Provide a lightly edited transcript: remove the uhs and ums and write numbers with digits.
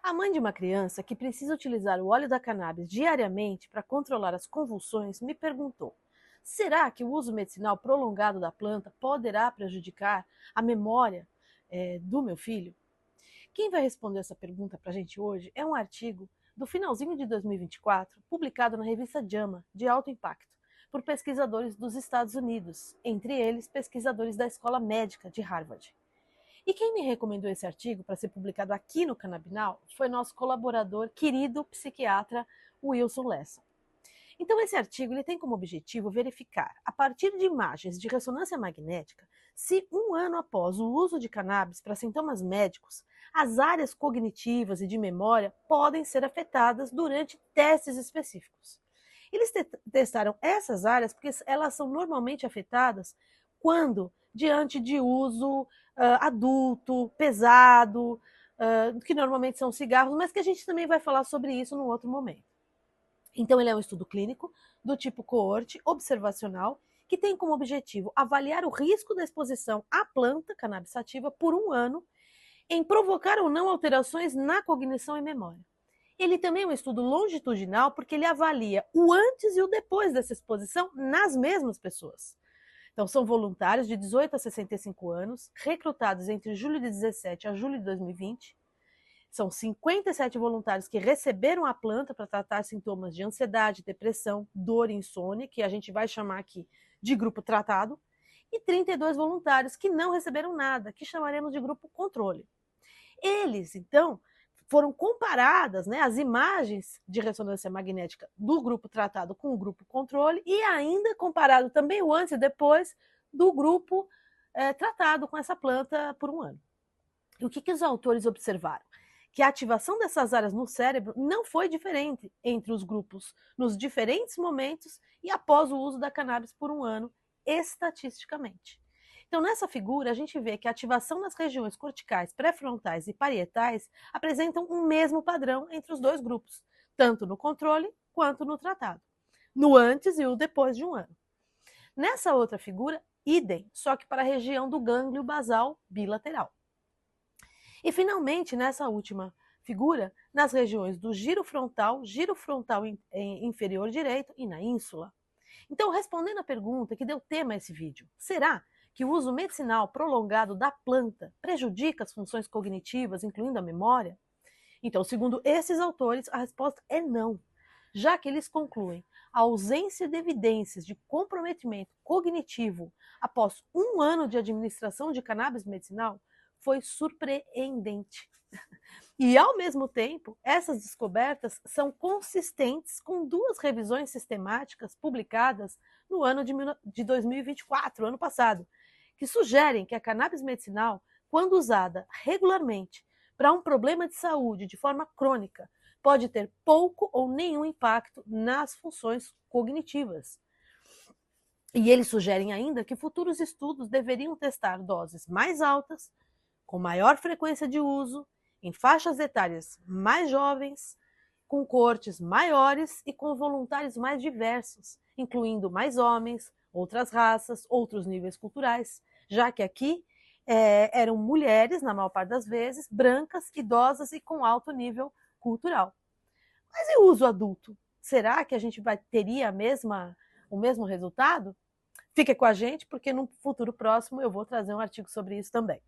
A mãe de uma criança que precisa utilizar o óleo da cannabis diariamente para controlar as convulsões me perguntou: será que o uso medicinal prolongado da planta poderá prejudicar a memória do meu filho? Quem vai responder essa pergunta para a gente hoje é um artigo do finalzinho de 2024, publicado na revista JAMA, de alto impacto, por pesquisadores dos Estados Unidos, entre eles pesquisadores da Escola Médica de Harvard. E quem me recomendou esse artigo para ser publicado aqui no Canabinal foi nosso colaborador, querido psiquiatra Wilson Lessa. Então esse artigo ele tem como objetivo verificar, a partir de imagens de ressonância magnética, se um ano após o uso de cannabis para sintomas médicos, as áreas cognitivas e de memória podem ser afetadas durante testes específicos. Eles testaram essas áreas porque elas são normalmente afetadas quando diante de uso adulto, pesado, que normalmente são cigarros, mas que a gente também vai falar sobre isso num outro momento. Então, ele é um estudo clínico do tipo coorte observacional, que tem como objetivo avaliar o risco da exposição à planta cannabis sativa por um ano, em provocar ou não alterações na cognição e memória. Ele também é um estudo longitudinal, porque ele avalia o antes e o depois dessa exposição nas mesmas pessoas. Então, são voluntários de 18 a 65 anos, recrutados entre julho de 2017 a julho de 2020. São 57 voluntários que receberam a planta para tratar sintomas de ansiedade, depressão, dor e insônia, que a gente vai chamar aqui de grupo tratado, e 32 voluntários que não receberam nada, que chamaremos de grupo controle. Eles, então, foram comparadas, né, as imagens de ressonância magnética do grupo tratado com o grupo controle e ainda comparado também o antes e depois do grupo tratado com essa planta por um ano. E o que os autores observaram? Que a ativação dessas áreas no cérebro não foi diferente entre os grupos nos diferentes momentos e após o uso da cannabis por um ano, estatisticamente. Então, nessa figura, a gente vê que a ativação nas regiões corticais, pré-frontais e parietais apresentam um mesmo padrão entre os dois grupos, tanto no controle quanto no tratado, no antes e o depois de um ano. Nessa outra figura, idem, só que para a região do gânglio basal bilateral. E, finalmente, nessa última figura, nas regiões do giro frontal inferior direito e na ínsula. Então, respondendo à pergunta que deu tema a esse vídeo, será que o uso medicinal prolongado da planta prejudica as funções cognitivas, incluindo a memória? Então, segundo esses autores, a resposta é não, já que eles concluem a ausência de evidências de comprometimento cognitivo após um ano de administração de cannabis medicinal foi surpreendente. E, ao mesmo tempo, essas descobertas são consistentes com duas revisões sistemáticas publicadas no ano de 2024, ano passado, que sugerem que a cannabis medicinal, quando usada regularmente para um problema de saúde de forma crônica, pode ter pouco ou nenhum impacto nas funções cognitivas. E eles sugerem ainda que futuros estudos deveriam testar doses mais altas, com maior frequência de uso, em faixas etárias mais jovens, com coortes maiores e com voluntários mais diversos, incluindo mais homens, outras raças, outros níveis culturais, já que aqui eram mulheres, na maior parte das vezes, brancas, idosas e com alto nível cultural. Mas e o uso adulto? Será que a gente teria o mesmo resultado? Fique com a gente, porque no futuro próximo eu vou trazer um artigo sobre isso também.